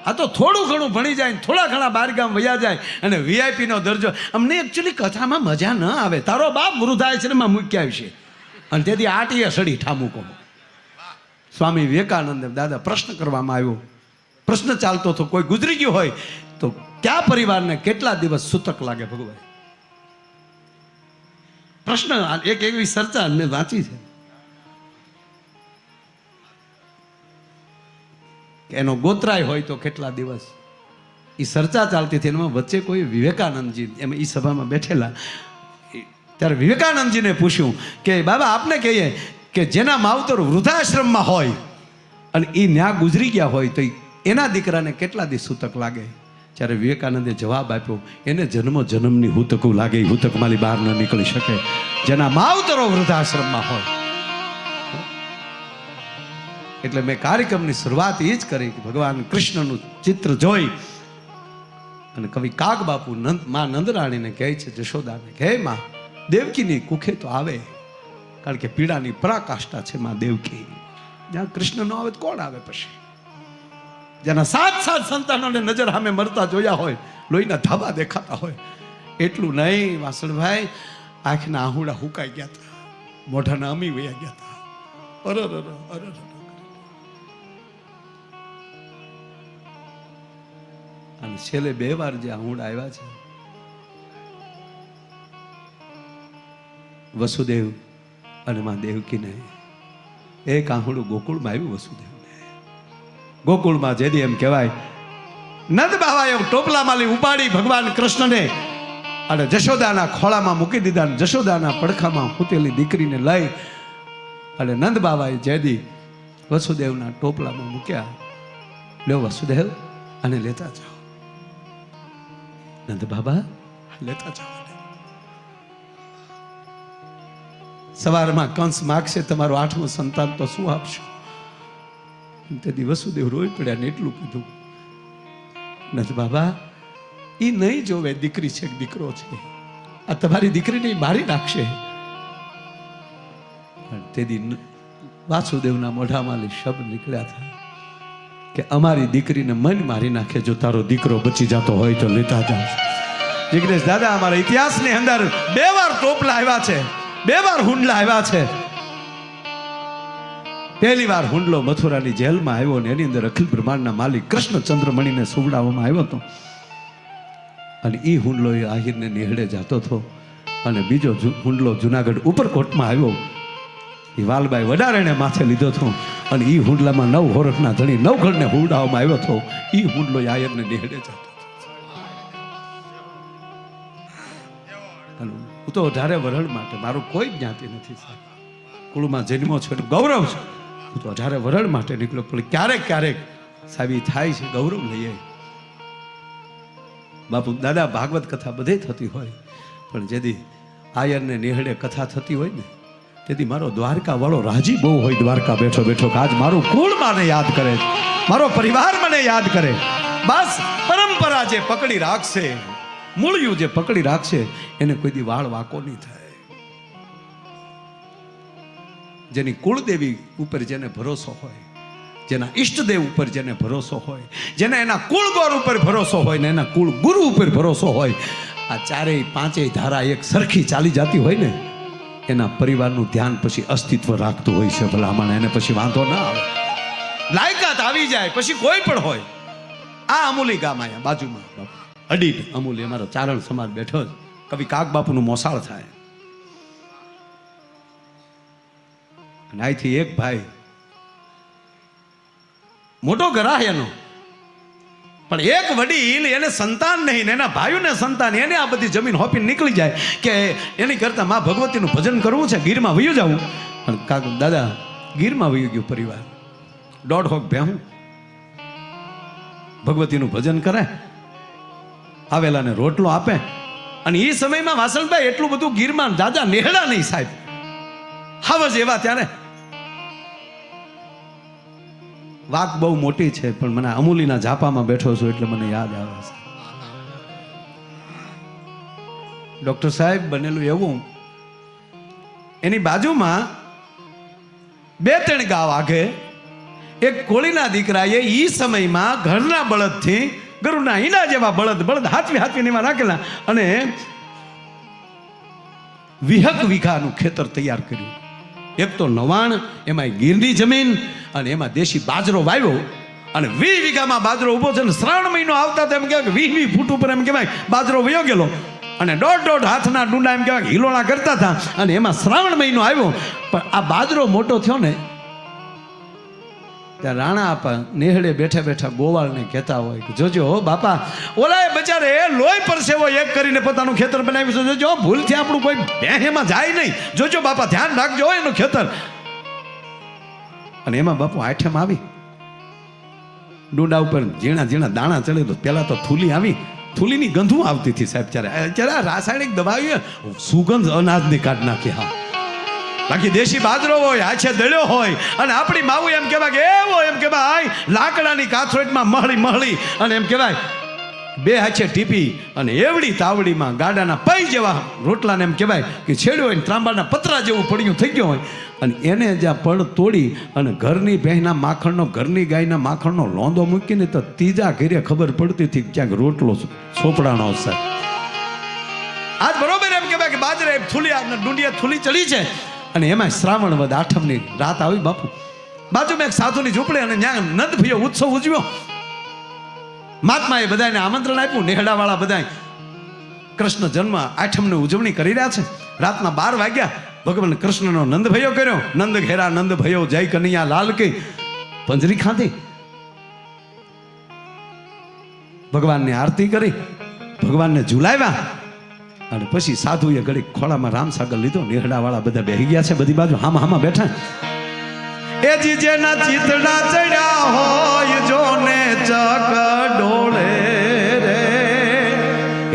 આ તો થોડું ઘણું ભણી જાય, થોડા ઘણા બાર ગામ વયા જાય અને વીઆઈપીનો દરજ્જો. અમને એકચ્યુઅલી કથામાં મજા ન આવે. તારો બાપ વૃદ્ધાશ્રમમાં મૂકી આવશે અને તેથી આટીએ સડી ઠામુકો. સ્વામી વિવેકાનંદ દાદા પ્રશ્ન કરવામાં આવ્યો. પ્રશ્ન ચાલતો હતો, કોઈ ગુજરી ગયું હોય તો કયા પરિવારને કેટલા દિવસ સૂતક લાગે ભગવાન? પ્રશ્ન એક એવી ચર્ચા મેં વાંચી છે કે એનો ગોત્રાય હોય તો કેટલા દિવસ. એ ચર્ચા ચાલતી હતી. એમાં વચ્ચે કોઈ વિવેકાનંદજી એમ એ સભામાં બેઠેલા, ત્યારે વિવેકાનંદજીને પૂછ્યું કે બાબા આપને કહીએ કે જેના માવતર વૃદ્ધાશ્રમમાં હોય અને એ ન્યા ગુજરી ગયા હોય તો એના દીકરાને કેટલા દિવસ સૂતક લાગે? ત્યારે વિવેકાનંદે જવાબ આપ્યો, એને જન્મ જન્મની હુતકું લાગે, એ હુતકમાંથી બહાર ન નીકળી શકે જેના માવતરો વૃદ્ધાશ્રમમાં હોય. એટલે મેં કાર્યક્રમની શરૂઆત એ જ કરી કે ભગવાન કૃષ્ણનું ચિત્ર જોઈ અને કવિ કાગ બાપુ માં નંદરાણીને કહે છે, જશોદાને કે હે માં, દેવકીની કુખે તો આવે, કારણ કે પીડાની પરાકાષ્ઠા છે માં દેવકી. જ્યાં કૃષ્ણ ન આવે તો કોણ આવે? પછી જેના 7 સંતાનોને નજર સામે મરતા જોયા હોય, લોહીના ધાબા દેખાતા હોય. એટલું નહીં વાસણભાઈ, આંખના આહુડા હુકાઈ ગયા હતા, મોઢાના અમી વયા ગયા હતા. અરર અને છેલ્લે 2 વાર જે આહુડા આવ્યા છે, વસુદેવ અને માં દેવકીને. એક આહુડું ગોકુળમાં આવ્યું વસુદેવને. ગોકુળમાં જેદી એમ કહેવાય, નંદ બાવાએ ટોપલામાં ઉપાડી ભગવાન કૃષ્ણને અને જશોદાના ખોળામાં મૂકી દીધા. જશોદાના પડખામાં પૂતેલી દીકરીને લઈ અને નંદ બાવાએ જેદી વસુદેવના ટોપલામાં મૂક્યા. લ્યો વસુદેવ, અને લેતા જાઓ. નંદ બાબા લેતા જાઓ. સવારમાં કંસ માગશે તમારું 8મું સંતાન તો શું આપશો? તેથી વસુદેવ રોઈ પડ્યા ને એટલું કીધું, નંદ બાબા, એ નહીં જોવે દીકરી છે કે દીકરો છે, આ તમારી દીકરીને મારી નાખશે. તેથી વાસુદેવના મોઢામાં શબ્દ નીકળ્યા હતા કે અમારી દીકરીને મન મારી નાખે, જો તારો દીકરો બચી જતો હોય તો લેતા જા. જિગ્નેશ દાદા, અમારા ઇતિહાસની અંદર 2 વાર ટોપલા આવ્યા છે, 2 વાર હુંડલા આવ્યા છે. પહેલી વાર હુંડલો મથુરાની જેલમાં આવ્યો ને એની અંદર અખિલ બ્રહ્માંડના માલિક કૃષ્ણ ચંદ્રમણીને સુવડાવવામાં આવ્યો હતો અને એ હુંડલો એ આહિરને નિહળે જતો હતો. અને બીજો હુંડલો જુનાગઢ ઉપરકોટમાં આવ્યો, એ વાલબાઈ વડારેને માથે લીધો હતો અને એ હુંડલામાં 9 હોરઠના ધણી 9 ઘરને હુવડાવવામાં આવ્યો હતો. એ હુંડલો આહિરને નિહળે જતો. હું તો 18 વર્ષ માટે, મારું કોઈ જ્ઞાતિ નથી સાહેબ, કુળમાં જન્મો છે ગૌરવ છે. હું તો 18 વર્ષ માટે નીકળ્યો, પણ ક્યારેક ક્યારેક સાહેબ થાય છે, ગૌરવ લઈએ. બાપુ દાદા ભાગવત કથા બધે થતી હોય, પણ જેથી આયરને નિહળે કથા થતી હોય ને, તેથી મારો દ્વારકા વાળો રાજી બહુ હોય. દ્વારકા બેઠો બેઠો આજ મારું કુળ મને યાદ કરે, મારો પરિવાર મને યાદ કરે. બસ પરંપરા જે પકડી રાખશે, મૂળિયું જે પકડી રાખશે, એને કોઈ દી વાળ વાકો નહીં થાય. જેની કુળદેવી ઉપર જેને ભરોસો હોય, જેના ઈષ્ટદેવ ઉપર જેને ભરોસો હોય, જેને એના કુળગોર ઉપર ભરોસો હોય ને એના કુળ ગુરુ ઉપર ભરોસો હોય, આ 4-5 ધારા એક સરખી ચાલી જતી હોય ને, એના પરિવારનું ધ્યાન પછી અસ્તિત્વ રાખતું હોય છે. ભલામણ એને પછી વાંધો ના આવે, લાયકાત આવી જાય પછી કોઈ પણ હોય. આ અમૂલી ગામ આયા બાજુમાં અડીટ અમૂલી, અમારો ચારણ સમાજ બેઠો જ, કવિ કાગ બાપુનું મોસાળ થાય. અને અહીંથી એક ભાઈ મોટો ગરાહ એનો, પણ એક વડીલ એને સંતાન નહીં, એના ભાઈઓને સંતાન, એને આ બધી જમીન હોપીને નીકળી જાય કે એની કરતા માં ભગવતીનું ભજન કરવું છે, ગીરમાં વયું જવું. અને કાક દાદા ગીરમાં વયું ગયું પરિવાર, 1.5 હોક ભેહું, ભગવતીનું ભજન કરે, આવેલાને રોટલો આપે. અને એ સમયમાં વાસણભાઈ એટલું બધું ગીરમાં દાદા નેહડા નહીં સાહેબ, હાવજ એવા. ત્યારે વાત બહુ મોટી છે, પણ મને અમૂલીના ઝાપામાં બેઠો છું એટલે મને યાદ આવે છે. ડોક્ટર સાહેબ બનેલું એવું, એની બાજુમાં 2-3 ગાવ આગે એક કોળીના દીકરાએ ઈ સમયમાં ઘરના બળદથી ગરુના હીના જેવા બળદ હાથવી એમાં રાખેલા અને વિહક વીઘાનું ખેતર તૈયાર કર્યું. એક તો નવાણ, એમાં ગીરની જમીન અને એમાં દેશી બાજરો વાવ્યો અને 20 વીઘામાં બાજરો ઉભો છે. શ્રાવણ મહિનો આવતા તો એમ કહેવાય કે 20 ફૂટ ઉપર એમ કહેવાય બાજરો વયો ગયેલો અને દોઢ હાથના ડુંડા એમ કહેવાય હિલોણા કરતા હતા. અને એમાં શ્રાવણ મહિનો આવ્યો પણ આ બાજરો મોટો થયો ને ત્યાં રાણા આપા નેહડે બેઠા ગોવાળને કહેતા હોય કે જોજો બાપા ઓલા બચારે લોહી પરસેવો એક કરીને પોતાનું ખેતર બનાવ્યું છે, જોજો ભૂલથી આપણું કોઈ એમાં જાય નહીં, જોજો બાપા ધ્યાન રાખજો એનું ખેતર. અને એમાં બાપુ આઠમ આવી, ડુંડા ઉપર ઝીણા દાણા ચડે તો પેલા તો થૂલી આવી, થૂલીની ગંધુ આવતી હતી સાહેબ. ત્યારે રાસાયણિક દવાઓ સુગંધ અનાજની કાઢ નાખી. હા, બાકી દેશી બાજરો હોય, હાથે દળ્યો હોય અને આપણી માવું એમ કહેવાય કે એવો એમ કહેવાય લાકડાની કાથરોટમાં મહળી અને એમ કહેવાય 2 હાથે ટીપી અને એવડી તાવડીમાં ગાડાના પૈ જેવા રોટલાને એમ કહેવાય કે છેડ્યો હોય ત્રાંબાના પતરા જેવું પડ્યું થઈ ગયો હોય અને એને જ્યાં પડ તોડી અને ઘરની ભેંના માખણનો, ઘરની ગાયના માખણનો લોંદો મૂકીને તો ત્રીજા ઘરે ખબર પડતી હતી ક્યાંક રોટલો સોપડાનો હશે. આજ બરોબર એમ કહેવાય કે બાજરે ડુંડિયા થૂલી ચડી છે અને એમાં શ્રાવણ વદ આઠમની રાત આવી. બાપુ બાજુમાં એક સાધુની ઝૂંપડી અને ત્યાં નંદ ભયો ઉત્સવ ઉજવ્યો. મહાત્માએ બધાને આમંત્રણ આપ્યું. નેહડાવાળા બધા કૃષ્ણ જન્મ આઠમની ઉજવણી કરી રહ્યા છે. રાતના 12 વાગ્યા ભગવાન કૃષ્ણનો નંદ ભયો કર્યો. નંદ ઘેરા નંદ ભયો જય કનૈયા લાલ કી પંજરી ખાધી. ભગવાનની આરતી કરી, ભગવાનને ઝુલાવ્યા અને પછી સાધુએ ઘડી ખોળામાં રામસાગર લીધો. નેહડાવાળા બધા બેહી ગયા છે બધી બાજુ, હામાં બેઠા. એ જીજેના ચિતડા ચડ્યા હોય જોને ચક ડોળે રે,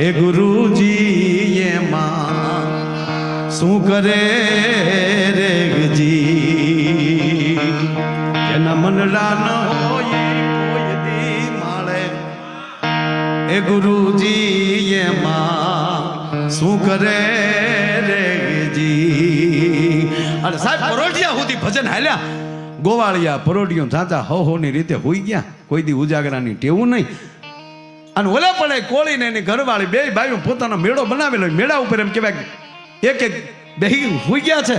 એ ગુરુજી એમાં શું કરે રે જી, એના મનડા ન હોય કોઈ દી માળે, એ ગુરુજી એમાં શું કરે રે જી. અને સાહેબ પરોઢિયા સુધી ભજન હાલ્યા. ગોવાળિયા પરોઢિયું થાતા હોની રીતે હોઈ ગયા, કોઈ દી ઉજાગરાની ટેવું નહીં. અને ઓલા પડે કોળીને એની ઘરવાળી 2 ભાઈઓ પોતાનો મેળો બનાવેલો. મેળા ઉપર એમ કહેવાય એક બેહી હોઈ ગયા છે.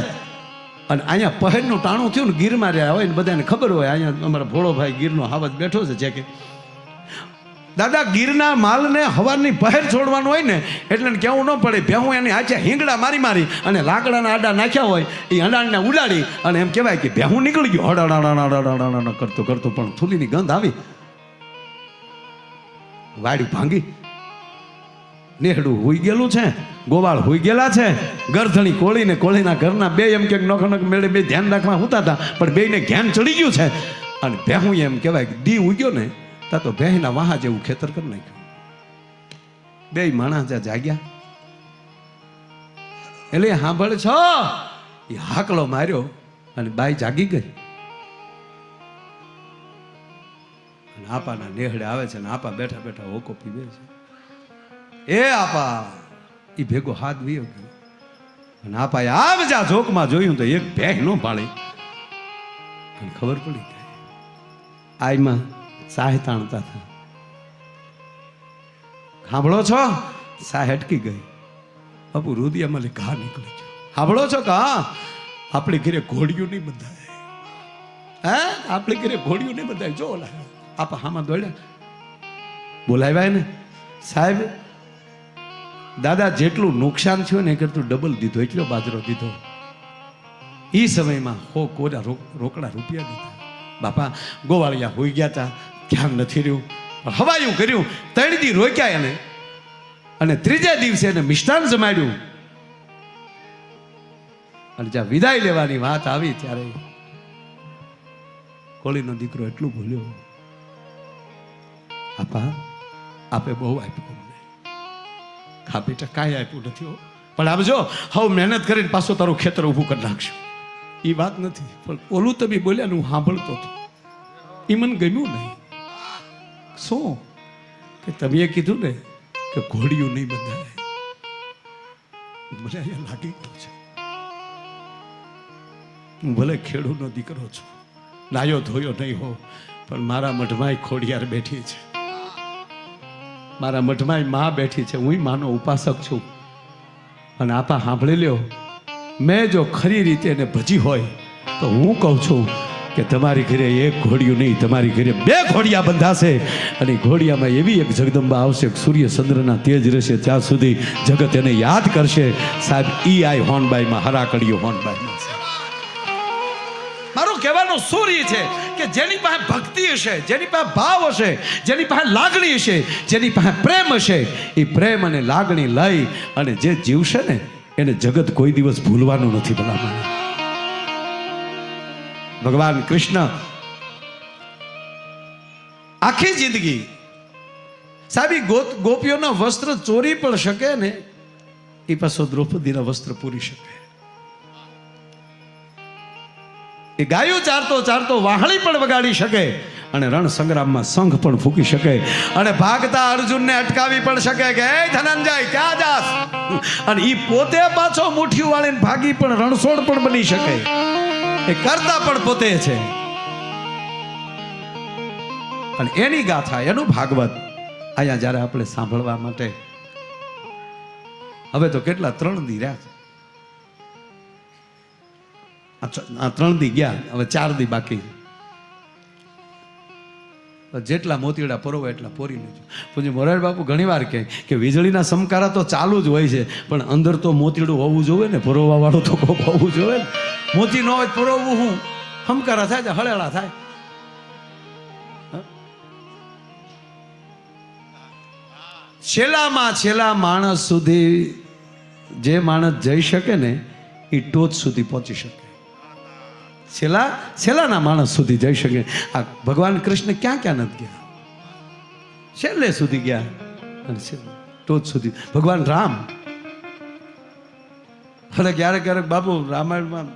અને અહીંયા પહેરનું ટાણું થયું ને ગીરમાં રહ્યા હોય ને બધાને ખબર હોય અહીંયા અમારા ભોળો ભાઈ ગીરનો હાવજ બેઠો છે કે દાદા ગીરના માલને હવારની પહેર છોડવાનું હોય ને એટલે કેવું ન પડે. ભેહું એની હાથે હિંગડા મારી અને લાકડાના આડા નાખ્યા હોય એ હડાણને ઉડાડી અને એમ કહેવાય કે ભેહું નીકળી ગયું હડાડાડાડાડાડા કરતો પણ થૂલીની ગંધ આવી. વાડી ભાંગી, નેહડું હોઈ ગયેલું છે, ગોવાળ હોઈ ગયેલા છે, ગરધણી કોળીને કોળીના ઘરના 2 એમ કે નોખનક મેળે 2 ધ્યાન રાખવા હોતા હતા પણ 2ને જ્ઞાન ચડી ગયું છે. અને ભેહું એમ કહેવાય કે દી ઉગ્યો ને તા તો ભેંના વાહા જેવું ખેતર કરી નાખ્યું. 2 માણસ જ્યાં જાગ્યા એટલે સાંભળે છો એ હાકલો માર્યો અને બાઈ જાગી ગઈ. અને આપાના નેહડે આવે છે ને આપા બેઠા હોકો પીવે છે. એ આપા એ ભેગો હાથ વીયો ગયો અને આપાએ આમ જા જોકમાં જોયું તો એક ભેંસ નો પાળી અને ખબર પડી ગઈ. આઈમાં સાહે તાણતા હતા. સાંભળો છો? સાહ અટકી ગઈ. બાપુ રુદિયામાં ઘા નીકળી ગયો. સાંભળો છો કે હા આપણી ઘરે ઘોડિયું નહીં બંધાય, હે આપણી ઘરે ઘોડિયું નહીં બંધાય. જો ઓલા આપ હામાં દોડ્યા બોલાવ્યા ને સાહેબ દાદા જેટલું નુકસાન થયું ને એ કરતું ડબલ દીધો, એટલો બાજરો દીધો. એ સમયમાં કોરા રોકડા રૂપિયા દીધા. બાપા ગોવાળિયા હોઈ ગયા હતા, ધ્યાન નથી રહ્યું, હવાયું કર્યું. 3 દી રોક્યા એને અને 3જા દિવસે એને મિષ્ટાન જમાડ્યું. અને જ્યાં વિદાય લેવાની વાત આવી ત્યારે કોળીનો દીકરો એટલું ભૂલ્યો, આપા આપે બહુ આપ્યું અમને. હા બેટા કાંઈ આપ્યું નથી પણ આપ જો હવે મહેનત કરીને પાછો તારું ખેતર ઊભું કરી નાખશું. એ વાત નથી પણ ઓલું તમે બોલ્યા ને હું સાંભળતો હતો એ મને ગમ્યું નહીં. શું કે તમે કીધું ને કે ઘોડિયું નહીં બંધાય, મને અહીંયા લાગી ગયું છે. હું ભલે ખેડૂતનો દીકરો છું નાયો ધોયો નહીં હો, પણ મારા મઢમાં ખોડિયાર બેઠી છે, મારા મઢમાં માં બેઠી છે, હું માનો ઉપાસક છું. અને આપા સાંભળી લ્યો, મેં જો ખરી રીતે એને ભજી હોય તો હું કહું છું કે તમારી ઘરે એક ઘોડિયું નહીં, તમારી ઘરે 2 ઘોડિયા બંધાશે. અને ઘોડિયામાં એવી એક જગદંબા આવશે, સૂર્ય ચંદ્રના તેજ રહેશે ત્યાં સુધી જગત એને યાદ કરશે. સાહેબ ઈ આઈ હોનબાઈમાં હરાકડીઓ હોનબાઈમાં છે. મારો કહેવાનો સૂર્ય છે કે જેની પાસે ભક્તિ હશે, જેની પાસે ભાવ હશે, જેની પાસે લાગણી હશે, જેની પાસે પ્રેમ હશે, એ પ્રેમ અને લાગણી લઈ અને જે જીવશે ને એને જગત કોઈ દિવસ ભૂલવાનું નથી. ભલામણ ભગવાન કૃષ્ણ આખી જિંદગી સાહેબ ગોપીઓના વસ્ત્ર ચોરી પણ શકે ને, એ પાછો દ્રૌપદીના વસ્ત્ર પૂરી શકે. એ ગાયો ચારતો ચારતો વાહળી પણ વગાડી શકે અને રણ સંગ્રામમાં શંખ પણ ફૂંકી શકે અને ભાગતા અર્જુનને અટકાવી પણ શકે કે હે ધનંજય ક્યાં જાસ, અને ઈ પોતે પાછો મુઠ્ઠીઓ વાળીને ભાગી પણ રણછોડ પણ બની શકે. એ કરતા પણ પોતે છે. અને એની ગાથા, એનું ભાગવત અહીંયા જ્યારે આપણે સાંભળવા માટે હવે તો કેટલા 3 દી રહ્યા છે. આ 3 દી ગયા, હવે 4 દી બાકી. જેટલા મોતીડા પરોવે એટલા પોરી લેજો. પૂજ્ય મોરારી બાપુ ઘણી વાર કહે કે વીજળીના સમકારા તો ચાલુ જ હોય છે, પણ અંદર તો મોતીડું હોવું જોઈએ ને, પરોવા વાળું તો કોક હોવું જોઈએ ને. મોતી ન હોય પરોવવું, હું સમકારા થાય તો હળેળા થાય. છેલ્લામાં છેલ્લા માણસ સુધી જે માણસ જઈ શકે ને એ ટોચ સુધી પહોંચી શકે. છેલ્લાના માણસ સુધી જઈ શકે. આ ભગવાન કૃષ્ણ ક્યાં ક્યાં નથી ગયા, છેલ્લે સુધી ગયા અને ટોચ સુધી. ભગવાન રામ અને ક્યારેક ક્યારેક બાપુ રામાયણમાં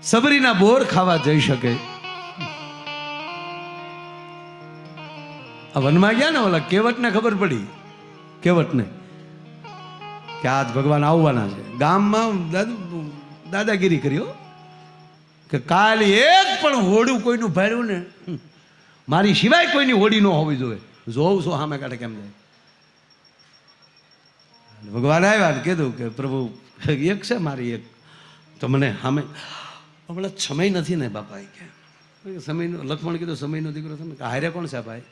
સબરીના બોર ખાવા જઈ શકે. આ વનમાં ગયા ને, ઓલા કેવટને ખબર પડી, કેવટને કે આજ ભગવાન આવવાના છે. ગામમાં દાદાગીરી કર્યો કે કાલે એક પણ હોડું કોઈનું ભાડ્યું ને મારી સિવાય કોઈની હોડી ન હોવી જોઈએ. જોઉં છો સામે કાઢે કેમ જાય. ભગવાન આવ્યા ને કીધું કે પ્રભુ એક છે મારી એક, તો મને સામે હમણાં સમય નથી ને બાપા. કે સમયનો લક્ષ્મણ કીધું સમયનો દીકરો તમે હારે કોણ છે ભાઈ,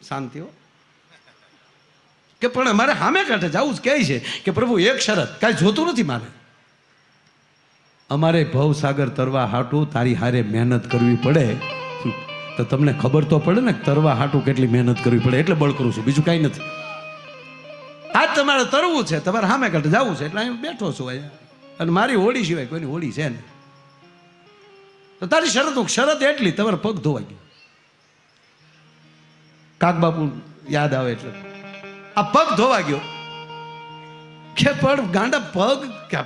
શાંતિઓ કે પણ અમારે સામે કાંઠે જવું જ કહે છે કે પ્રભુ એક શરત, કાંઈ જોતું નથી મારે, અમારે ભવસાગર તરવા હાટું તારી હારે મહેનત કરવી પડે. તો તમને ખબર તો પડે ને તરવા હાટું કેટલી મહેનત કરવી પડે, એટલે બળ કરું છું, બીજું કાંઈ નથી. આજ તમારે તરવું છે, તમારે સામે કાંઠે જવું છે, એટલે અહીં બેઠો છું અહીંયા, અને મારી હોડી સિવાય કોઈની હોડી છે ને. તો તારી શરત એટલી, તમારે પગ ધોવા ગયો. કાક બાપુ યાદ આવે એટલે આ પગ ધોવા ગયો કે પણ ગાંડા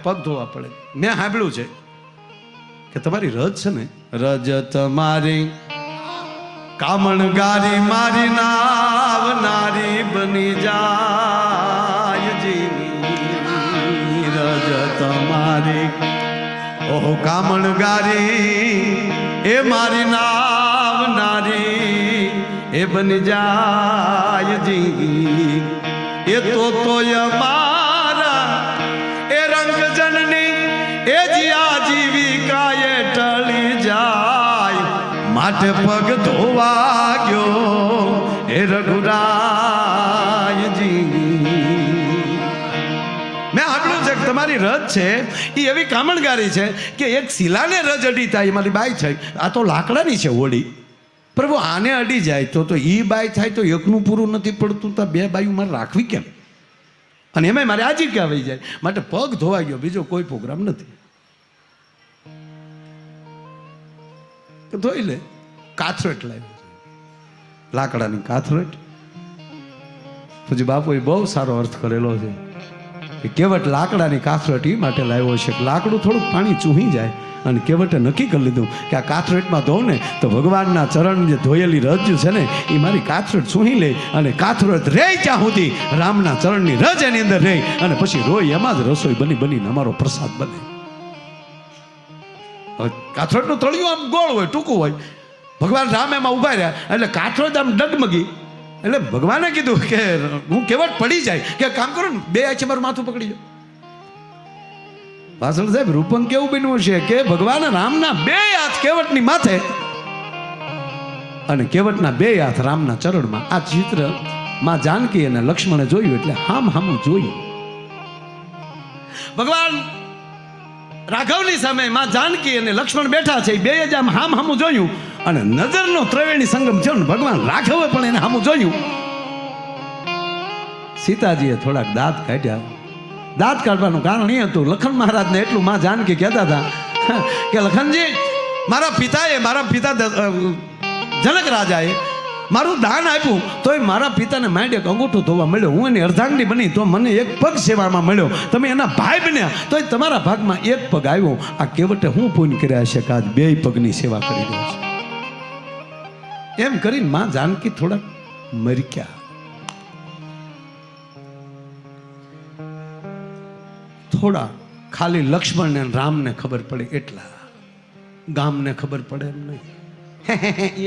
પગ ધોવા પડે. મેં સાંભળ્યું છે કે તમારી રજ છે ને, રજ તમારી કામણગારી મારી નાવનારી બની જાય જીવી. રજ તમારી ઓહો કામણગારી એ મારી નાવનારી એ બની જાય જીવી. એ તો અમારા એ રંગ જનની એ જીયા જીવિકા એ ટળી જાય, માટે પગ ધોવા ગયો એ રઘુરાયજી. મેં આટલું છે કે તમારી રજ છે એ એવી કામણગારી છે કે એક શિલાને રજ અડી થાય, મારી બાઈ છે. આ તો લાકડાની છે હોડી, પ્રભુ આને અડી જાય તો ઈ બાઈ થાય તો એકનું પૂરું નથી પડતું, તો 2 બાયું મારે રાખવી કેમ? અને એમાં મારે આજીવિકા આવી જાય, માટે પગ ધોવા ગયો, બીજો કોઈ પ્રોગ્રામ નથી. ધોઈ લે. કાથરોટ લાવ્યો, લાકડાની કાથરોટ. પછી બાપુએ બહુ સારો અર્થ કરેલો છે કે કેવટ લાકડાની કાથરોટ એ માટે લાવ્યો છે કે લાકડું થોડુંક પાણી ચૂહી જાય. અને કેવટે નક્કી કરી લીધું કે આ કાથરોટમાં ધોઉં ને તો ભગવાનના ચરણ જે ધોયેલી રજ છે ને એ મારી કાથરોટ સૂહી લે, અને કાથરોટ રહે ત્યાં સુધી રામના ચરણની રજ એની અંદર રહી, અને પછી રોય એમાં જ રસોઈ બની બનીને અમારો પ્રસાદ બને. કાથરોડનું તળિયું આમ ગોળ હોય, ટૂંકું હોય. ભગવાન રામ એમાં ઊભા રહ્યા એટલે કાથરોડ આમ ડગમગી. એટલે ભગવાને કીધું કે હું કેવટ પડી જાય કે કામ કરો ને, બે આંખે મારું માથું પકડી લો. વાસણ સાહેબ રૂપંગ કેવું બન્યું છે કે ભગવાન રામના બે હાથ કેવટની માથે અને કેવટના બે હાથ રામના ચરણમાં. આ ચિત્ર માં જાનકી અને લક્ષ્મણે જોયું એટલે હામું જોયું. ભગવાન રાઘવની સામે માં જાનકી અને લક્ષ્મણ બેઠા છે, બે જ આમ હામું જોયું અને નજરનો ત્રિવેણી સંગમ થયો ને ભગવાન રાઘવે પણ એને હામું જોયું. સીતાજીએ થોડાક દાંત કાઢ્યા. દાંત કાઢવાનું કારણ એ હતું, લખન મહારાજને એટલું માં જાનકી કહેતા હતા કે લખનજી, મારા પિતા જનક રાજાએ મારું દાન આપ્યું તોય મારા પિતાને માંડ એક અંગૂઠો ધોવા મળ્યો. હું એની અર્ધાંગની બની તો મને એક પગ સેવામાં મળ્યો. તમે એના ભાઈ બન્યા તોય તમારા ભાગમાં એક પગ આવ્યો. આ કેવટે હું પુણ્ય કર્યા છે કે આજ બે પગની સેવા કરી રહ્યો છે. એમ કરીને માં જાનકી થોડાક મરક્યા. થોડા ખાલી લક્ષ્મણ ને રામને ખબર પડે એટલા, ગામને ખબર પડે એમ નહીં.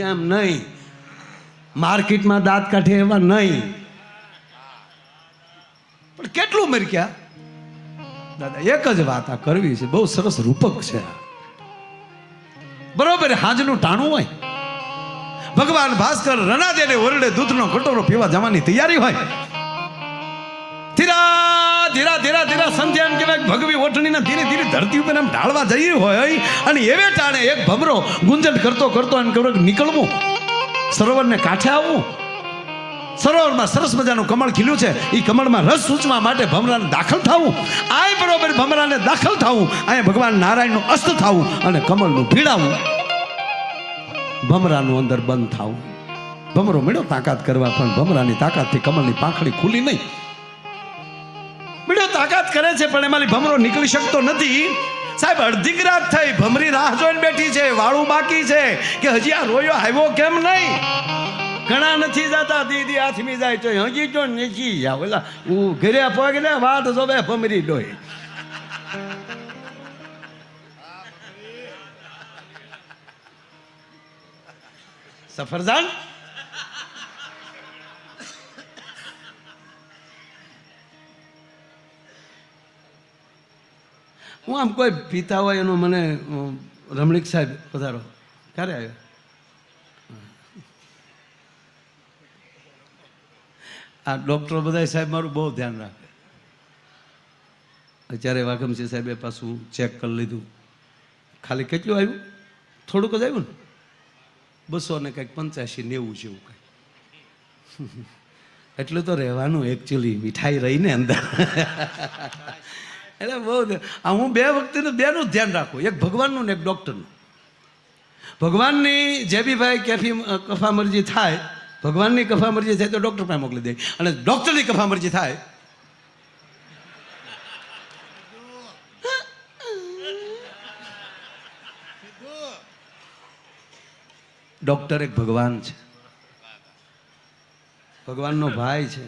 એમ નહીં, માર્કેટમાં દાંત કાઢે એવા નહીં. પણ કેટલું મરક્યા દાદા. એક જ વાત આ કરવી છે, બહુ સરસ રૂપક છે. બરોબર હાજનું ટાણું હોય, ભગવાન ભાસ્કર રણાદેને ઓરડે દૂધનો કટોરો પીવા જવાની તૈયારી હોય. ધીરા ધીરા ધીરા સંધ્યા એમ કહેવાય ભગવી ઓઠણીને ધીરે ધીરે ધરતી ઉપર એમ ઢાળવા જઈ હોય અને એવે ટાણે એક ભમરો ગુંજન કરતો કરતો એમ કહ્યું નીકળવું, સરોવરને કાંઠે આવવું. સરોવરમાં સરસ મજાનું કમળ ખીલ્યું છે, એ કમળમાં રસ સૂચવા માટે ભમરાને દાખલ થવું. આ બરોબર ભમરાને દાખલ થવું, અહીંયા ભગવાન નારાયણનું અસ્ત થવું અને કમળનું ભીડાવું. ભમરાનું અંદર બંધ થવું. ભમરો મળ્યો તાકાત કરવા, પણ ભમરાની તાકાતથી કમળની પાંખડી ખુલી નહીં. મળ્યો તાકાત કરે છે પણ એમાંથી ભમરો નીકળી શકતો નથી. સાહેબ અડધી રાત થઈ, ભમરી રાહ જોઈને બેઠી છે, વાળું બાકી છે કે હજી આ રોયો આવ્યો કેમ નહીં. ઘણા નથી જતા, દીદી હાથમી જાય તો હજી તો નથી જાવ. ઓલા ઘરે પગને વાત જોવે ભમરી ડોય. સફરજન હું આમ કોઈ પીતા હોય એનું મને રમણીક સાહેબ પધારો ક્યારે આવ્યો? આ ડૉક્ટર બધા સાહેબ મારું બહુ ધ્યાન રાખે. અત્યારે વાઘમસિંહ સાહેબે પાછું ચેક કરી લીધું. ખાલી કેટલું આવ્યું? થોડુંક જ આવ્યું ને, 200 ને કંઈક 85-90 જેવું કંઈક. એટલું તો રહેવાનું એકચ્યુઅલી, મીઠાઈ રહીને અંદર. એટલે બહુ હું બે વખતે બેનું જ ધ્યાન રાખું, એક ભગવાનનું ને એક ડૉક્ટરનું. ભગવાનની જે બી ભાઈ કફા મરજી થાય, ભગવાનની કફા મરજી થાય તો ડૉક્ટર પાસે મોકલી દે, અને ડૉક્ટરની કફા મરજી થાય ડૉક્ટર એક ભગવાન છે, ભગવાનનો ભાઈ છે.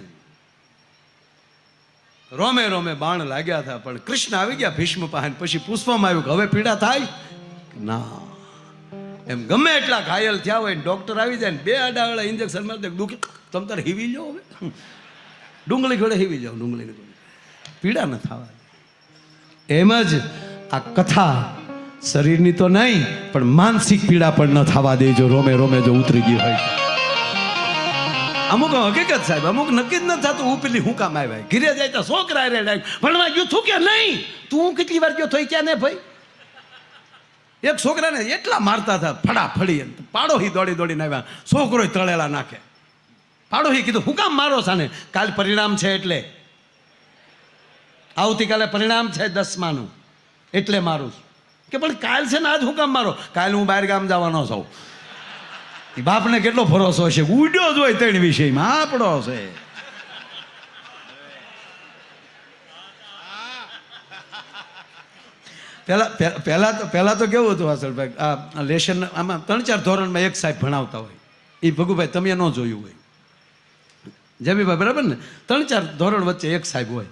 રોમે રોમે બાણ લાગ્યા હતા પણ કૃષ્ણ આવી ગયા ભીષ્મ પાસે, પછી પૂછવામાં આવ્યું કે હવે પીડા થાય ના. એમ ગમે એટલા ઘાયલ થયા હોય ડોક્ટર આવી જાય ને બે આડાવાળા ઇન્જેક્શન મારી દે, દુખી તમે તારે હીવી જાઓ, હવે ડુંગળી ઘોડે હીવી જાઓ, ડુંગળી પીડા ન થવા. એમ જ આ કથા શરીરની તો નહીં પણ માનસિક પીડા પણ ન થવા દેજો. રોમે રોમે જો ઉતરી ગઈ હોય અમુક હકીકત સાહેબ, અમુક નક્કી જ ન થતું હું પેલી હું કામ આવ્યા. ઘીરે જાય તો છોકરા રે ભણવા ગયું થું કે નહીં, તું કેટલી વાર ગયો થઈ ક્યાં ને ભાઈ. એક છોકરાને એટલા મારતા હતા ફડાફડી, પાડોહી દોડી દોડીને આવ્યા, છોકરો તળેલા નાખે. પાડોહી કીધું હું કામ મારો સાને? કાલ પરિણામ છે એટલે, આવતીકાલે પરિણામ છે 10માનું એટલે મારું છું. કે પણ કાલ છે ને આજ હું કામ મારો? કાલે હું બહાર ગામ જવાનો છું. બાપને કેટલો ભરોસો છે, ઉડ્યો જ હોય ત્રણ વિષયમાં આપણો છે. પહેલા તો કેવું હતું વાસલભાઈ, આ લેશન આમાં 3-4 ધોરણમાં એક સાહેબ ભણાવતા હોય, એ ભગુભાઈ તમે ન જોયું હોય, જમીભાઈ બરાબર ને, 3-4 ધોરણ વચ્ચે એક સાહેબ હોય.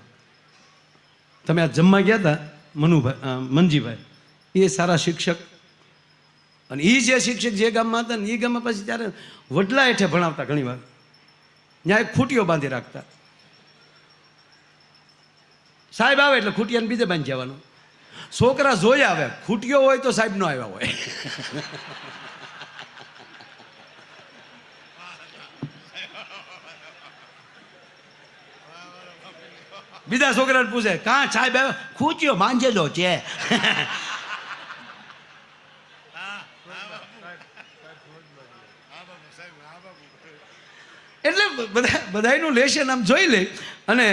તમે આ જમવા ગયા હતા મનુભાઈ, મનજીભાઈ, એ સારા શિક્ષક અને એ જે શિક્ષક જે ગામમાં હતા ને એ ગામમાં પછી ત્યારે વડલા હેઠે ભણાવતા ઘણી વાર, ત્યાં એક ખૂટીઓ બાંધી રાખતા. સાહેબ આવે એટલે ખૂટિયાને બીજે બાંધી જવાનું. છોકરા જોઈ આવે, ખૂટીઓ હોય તો સાહેબ નો આવ્યા હોય. બીજા છોકરાને પૂછે, કાં સાહેબ આવે? ખૂટીઓ માંજેલો છે. એટલે બધાનું લેશન આમ જોઈ લે. અને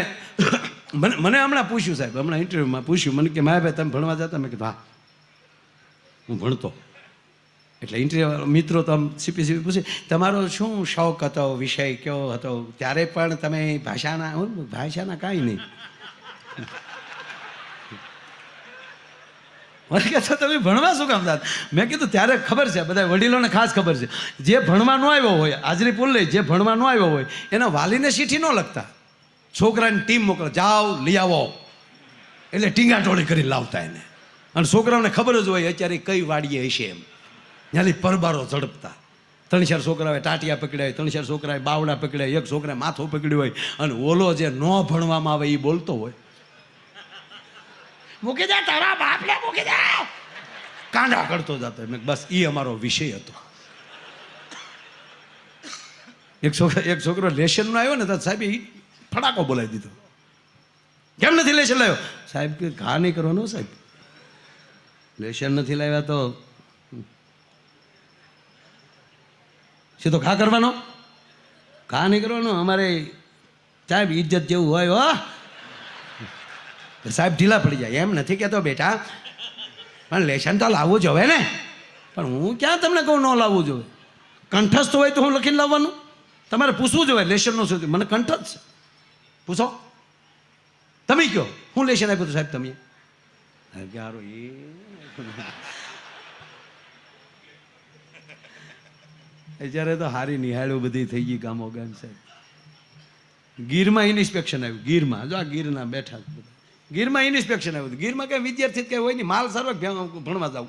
મને હમણાં પૂછ્યું સાહેબ, હમણાં ઇન્ટરવ્યુમાં પૂછ્યું મને કે માયાભાઈ તમે ભણવા જતા? મેં કીધું હા હું ભણતો. એટલે ઇન્ટરવ્યુ મિત્રો તો આમ સીપી પૂછે તમારો શું શોખ હતો, વિષય કયો હતો? ત્યારે પણ તમે ભાષાના કાંઈ નહીં. મને કહે તો તમે ભણવા શું કામ હતા? મેં કીધું ત્યારે ખબર છે, બધા વડીલોને ખાસ ખબર છે, જે ભણવા ન આવ્યો હોય, હાજરી પૂર લઈ, જે ભણવા ન આવ્યો હોય એના વાલીને ચીઠી ન લખતા, છોકરાની ટીમ મોકલો, જાઓ લઈ આવો, એટલે ટીંગાટોળી કરી લાવતા એને. અને છોકરાઓને ખબર જ હોય અત્યારે કઈ વાડીએ હશે એમ, ત્યાંથી પરબારો ઝડપતા. 3-4 છોકરાઓએ ટાટિયા પકડ્યા હોય, 3-4 છોકરાએ બાવડા પકડ્યા, એક છોકરાએ માથું પકડ્યું હોય, અને ઓલો જે ન ભણવામાં આવે એ બોલતો હોય, મૂકી દે તારા બાપને, મૂકી દે, કાંડા કરતો જતો. બસ એ અમારો વિષય હતો. એક છોકરો લેશન નો આવ્યો ને તો સાહેબ એ ફટાકો બોલાવી દીધો. કેમ નથી લેશન લાવ્યો? સાહેબ કે ઘા નહીં કરવાનો સાહેબ, લેશન નથી લાવ્યા તો સીધો ઘા કરવાનો, ઘા નહીં કરવાનો. અમારે સાહેબ ઇજ્જત જેવું હોય હો. સાહેબ ઢીલા પડી જાય. એમ નથી કહેતો બેટા, પણ લેશન તો લાવવું જોવે ને. પણ હું ક્યાં તમને કહું ન લાવવું જોઈએ? કંઠસ્થ હોય તો હું લખીને લાવવાનું? તમારે પૂછવું જોઈએ લેશનનો શું? મને કંઠસ્થ છે, પૂછો. તમે કહો હું લેશન આપ્યું હતું સાહેબ? તમે સારું એ જ્યારે તો હારી નિહાળ્યું બધી થઈ ગઈ ગામો ગામ. સાહેબ ગીરમાં ઇન્સ્પેક્શન આવ્યું, ગીરમાં જો આ ગીરના બેઠા બધા, ગીરમાં ઇન્સ્પેક્શન આવ્યું. ગીરમાં કઈ વિદ્યાર્થી કઈ હોય નહીં, માલ સારો ભણવા જાવ.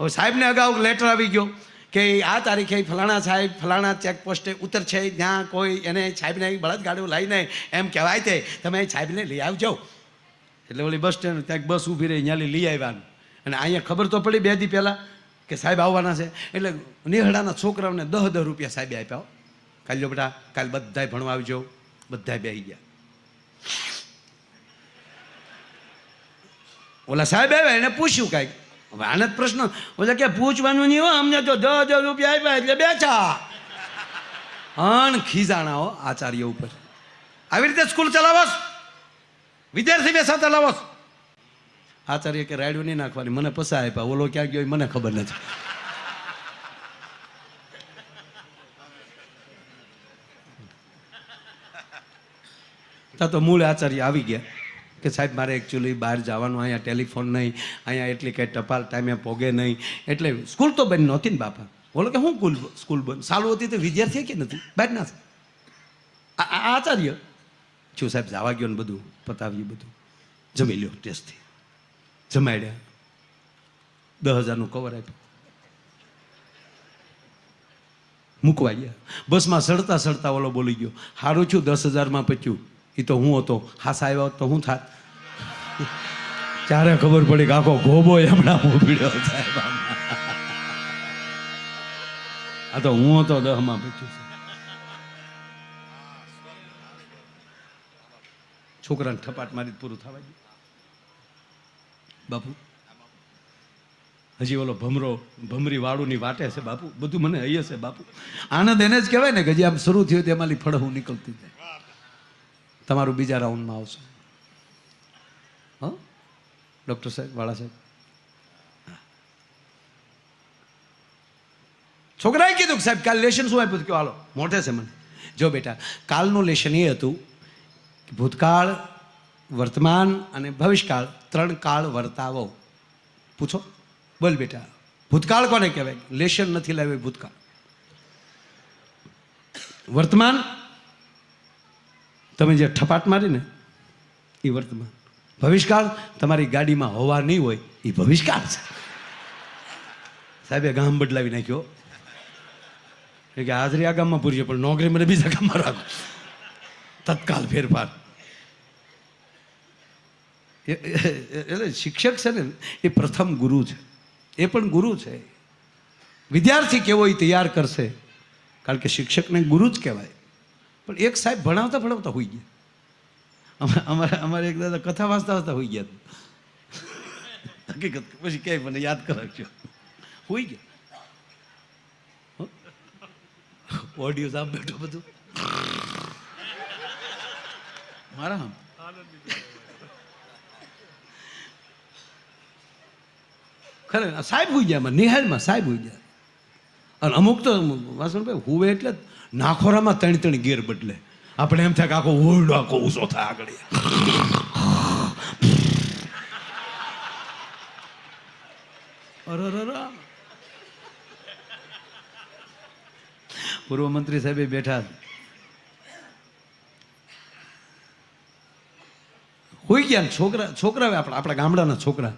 હવે સાહેબને અગાઉ લેટર આવી ગયો કે આ તારીખે ફલાણા સાહેબ ફલાણા ચેકપોસ્ટે ઉતર છે, ત્યાં કોઈ એને સાહેબને બળદગાડું લાવીને એમ કહેવાય તે તમે સાહેબને લઈ આવજો. એટલે ઓલી બસ સ્ટેન્ડ ત્યાં બસ ઊભી રહી, ત્યાં લઈ આવ્યા. અને અહીંયા ખબર તો પડી 2 દી પહેલાં કે સાહેબ આવવાના છે. એટલે નિહળાના છોકરાઓને 10 રૂપિયા સાહેબે આપ્યા. કાલ જો બેટા કાલ બધાય ભણવા આવજો. બધાય બેસી ગયા. ઓલા સાહેબ આવ્યા, એને પૂછ્યું કાંઈક. હવે આને જ પ્રશ્ન ઓલા કે પૂછવાનું નહીં હો, અમને તો 10 રૂપિયા આપ્યા એટલે બેચા. અણ ખીજાણા હો આચાર્ય ઉપર. આવી રીતે સ્કૂલ ચલાવો, વિદ્યાર્થી બેસા ચલાવો. આચાર્ય કે રાડ્યું નહીં નાખવાની, મને પસા આપ્યા, ઓલો ક્યાં ગયો મને ખબર નથી. ત્યાં તો મૂળ આચાર્ય આવી ગયા કે સાહેબ મારે એકચ્યુઅલી બહાર જવાનું, અહીંયા ટેલિફોન નહીં, અહીંયા એટલી કંઈ ટપાલ ટાઈમે પોગે નહીં, એટલે સ્કૂલ તો બંધ નહોતી ને બાપા. બોલો કે હું સ્કૂલ બંધ ચાલુ હતી તો વિદ્યાર્થી કે નથી બહાર ના થાય. આચાર્ય છું સાહેબ જવા ગયો ને બધું પતાવ્યું, બધું જમી લ્યો ટેસ્ટથી જમાડ્યા, 10,000નું કવર આપ્યું, મૂકવા ગયા. બસમાં સડતા સડતા ઓલો બોલી ગયો, સારું છું 10,000માં પચ્યું. એ તો હું હતો, હાસા આવ્યો તો હું થાત. ત્યારે ખબર પડી કે આખો ગોબો હમણાં મોકલ્યો સાહેબ. આ તો હું હતો 10માં પચ્યું. છોકરાને ઠપાટ મારી પૂરું થવા ગયું. બાપુ હજી ઓલો ભમરી વાળુની વાટે છે બાપુ, બધું મને હૈયે છે બાપુ. આનંદ એને જ કહેવાય ને કે હજી આમ શરૂ થયું તેમાંથી ફળહું નીકળતી જાય. તમારું બીજા રાઉન્ડમાં આવશે. હા ડૉક્ટર સાહેબ, વાળા સાહેબ. છોકરાએ કીધું કે સાહેબ કાલ લેશન શું આપ્યું? કે હાલો મોઢે છે મને. જો બેટા કાલનું લેશન એ હતું કે ભૂતકાળ, વર્તમાન અને ભવિષ્યકાળ 3 કાળ વર્તાવો. પૂછો, બોલ બેટા ભૂતકાળ કોને કહેવાય? લેશન નથી લાવ્યો ભૂતકાળ. વર્તમાન તમે જે ઠપાટ મારી ને એ વર્તમાન. ભવિષ્યકાળ તમારી ગાડીમાં હવા નહીં હોય એ ભવિષ્યકાળ છે. સાહેબે ગામ બદલાવી નાખ્યો કે હાજરી આ ગામમાં પૂરી છે પણ નોકરી મને બીજા ગામમાં રાખો. તત્કાલ ફેરફાર. એટલે શિક્ષક છે ને એ પ્રથમ ગુરુ છે, એ પણ ગુરુ છે. વિદ્યાર્થી કેવો એ તૈયાર કરશે, કારણ કે શિક્ષકને ગુરુ જ કહેવાય. પણ એક સાહેબ ભણાવતા ભણાવતા હોઈ ગયા. અમારે એક દાદા કથા વાંચતા વાંચતા હોઈ ગયા. હકીકત પછી ક્યાંય મને યાદ કરાવજો. હોઈ ગયા. ઓડિયો સાહેબ બેઠો બધું મારા ખરે સાહેબ હોઈ ગયા. નિહાળમાં સાહેબ હોઈ ગયા. અને અમુક તો વાસણભાઈ હુવે એટલે નાખોરામાં ત્રણ ત્રણ ગેર બદલે. આપણે એમ થાય કે આખો ઓરડો આખો ઊંચો થાય આગળ. પૂર્વ મંત્રી સાહેબ બેઠા હોઈ ગયા. છોકરા આપણા ગામડાના છોકરા,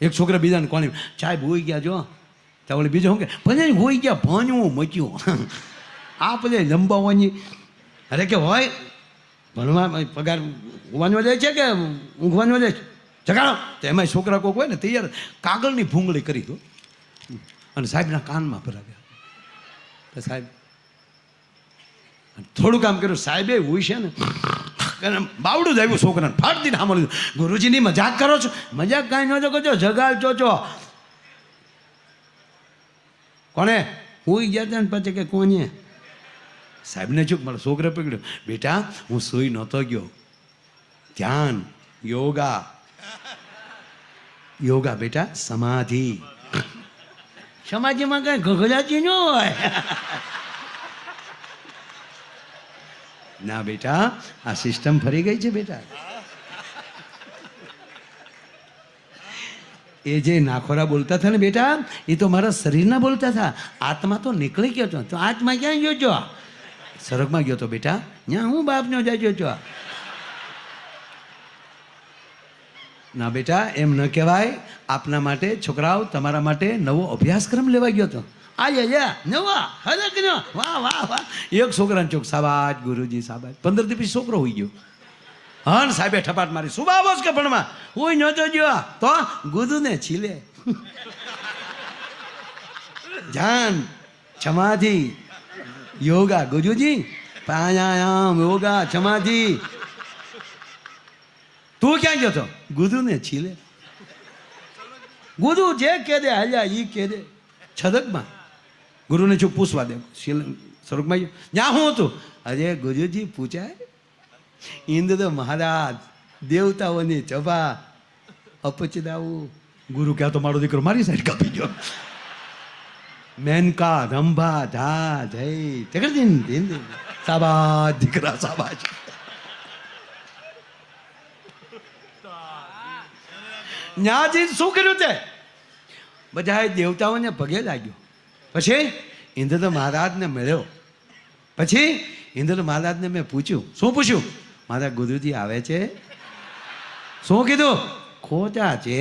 એક છોકરા બીજાને કોણી સાહેબ હોઈ ગયા જો. ત્યાં ઓલી બીજો શું કે ભલે હોઈ ગયા ભણવું મચ્યું. આ પછી લંબાવવાની અરે કે હોય ભણવા પગાર હોવાનો જાય છે કે ઊંઘવાનો જાય છે જગાડો. તો એમાં છોકરા કોઈક હોય ને તૈયાર કાગળની ભૂંગળી કરી દો અને સાહેબના કાનમાં ભરાવ્યા. સાહેબ થોડું કામ કર્યું. સાહેબે હોય છે ને બાવડું જ આવ્યું છોકરાને ફાટ દીને સાંભળી લીધું. ગુરુજીની મજાક કરો છો? મજાક કાંઈ નહોતો કરજો, જગાડ ચોચો. કોને હુઈ ગયા હતા ને પછી કે કોને? સાહેબને ચૂક મારો છોકરા પકડ્યો. બેટા હું સુઈ નહોતો ગયો. ધ્યાન, યોગા. યોગા બેટા સમાધિ. સમાધિમાં કઈ ઘઘરાજી ન હોય. ના બેટા આ સિસ્ટમ ફરી ગઈ છે બેટા. એ જે નાખોરા બોલતા હતા ને બેટા એ તો મારા શરીરના બોલતા હતા. આત્મા તો નીકળી ગયો હતો. તો આત્મા ક્યાં ગયો છો? સ્વર્ગમાં ગયો તો બેટા. ત્યાં હું બાપનો જાજો છો. ના બેટા એમ ન કહેવાય. આપના માટે છોકરાઓ તમારા માટે નવો અભ્યાસક્રમ લેવા ગયો હતો. નવા હલક નો વાહ વાહ વાહ. એક છોકરાને ચોક સાબાજ ગુરુજી સાબાજ. 15 દી પછી છોકરો હોઈ ગયો. હા સાહેબે ઠપાટ મારી. શું બાબો કે ભણવા હું નતો ગયો તો ગુરુને છીલે. ધ્યાન, સમાધિ, યોગા. ગુરુજી પ્રાણાયામ, યોગા, સમાધિ. તું ક્યાં ગયો તો? ગુરુને છીલે. ગુરુ જે કહે દે હાલ્યા ઈ કહે દે. છદકમાં ગુરુને ચૂપ પૂછવા દે. સ્વરૂપમાં જ્યાં હું હતું અરે ગુરુજી પૂછાય. ઇન્દ્ર મહારાજ દેવતાઓની સભા અપચદાવું. ગુરુ ક્યાં તો મારો દીકરો મારી સાઈડ કાપી ગયો. મેનકા રંભા ધા જય સાબાજ દીકરા સાબાજ. ન્યાજી શું કર્યું તે? બધા દેવતાઓને પગે લાગ્યો. પછી ઇન્દ્ર મહારાજને મળ્યો. પછી ઇન્દ્ર મહારાજને મેં પૂછ્યું. શું પૂછ્યું? મારા ગુરુજી આવે છે. શું કીધું? ખોટા છે.